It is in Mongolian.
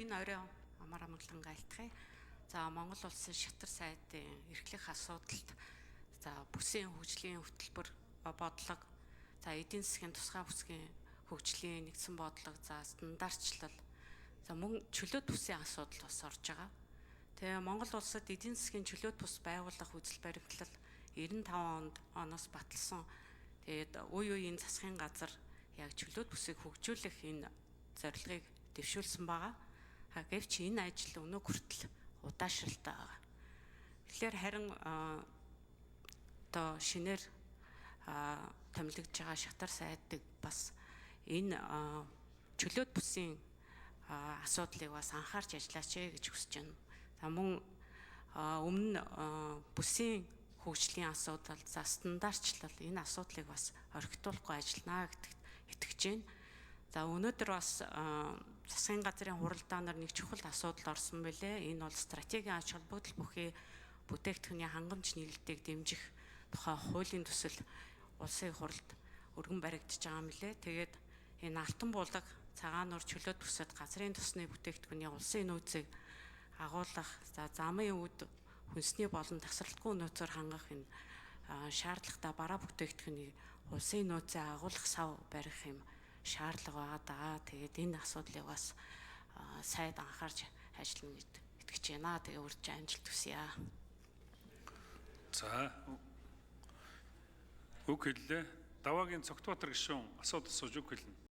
энэ орой амар амгалан айлтгая. За Монгол улсын шатар сайдын эрхлэх асуудалд за бүсийн хөгжлийн хөтөлбөр бодлого, за эдийн засгийн тусгай бүсгийн хөгжлийн нэгдсэн бодлого, за стандартчлал, за мөн чөлөөт бүсийн асуудал бас орж байгаа. Тэгээ Монгол улсад эдийн засгийн чөлөөт бус байгуулах үзэл баримтлал 95 оноос баталсан. Тэгээд үе үеийн засгийн газар яг чөлөөт бүсийг хөгжүүлэх энэ зорилгыг дэвшүүлсэн байгаа. Гэвч энэ ажил өнөө хүртэл удаашралтай байгаа. Тэгэхээр харин одоо шинээр томилогдож байгаа шатар сайдыг бас энэ чөлөөт бүсийн асуудлыг бас анхаарч ажиллаач гэж хүсэж байна. За мөн өмнө бүсийн хөгжлийн асуудал, за стандартчлал энэ асуудлыг бас орхитуулахгүй ажиллана гэдэгт итгэж байна. За өнөөдөр бас засгийн газрын хуралдаанаар нэг чухал асуудал орсон байлээ. Энэ бол стратегийн ач холбогдол бүхий бүтээгдэхүүний хангамж нийлэлтийг дэмжих тухай хуулийн төсөл улсын хуралд өргөн баригдаж байгаа юм лээ. Тэгээд энэ алтан буулга, цагаан нур чөлөөт бүсэд газрын тосны бүтээгдэхүүний улсын нөөцийг агуулгах, за замын үд хүнсний болон тасралтгүй нөөцөөр хангах энэ шаардлагатай бараа бүтээгдэхүүний улсын нөөцөө агуулгах сав барих юм шаардлага байгаа даа. Тэгээд энэ асуудлыг бас сайд анхаарч ажиллана гэд итгэж байна. Тэгээ урьж амжилт хүсье. За үг хэллээ. Даваагийн Цогтбаатар гишүүн асуудал сууж үг хэлнэ.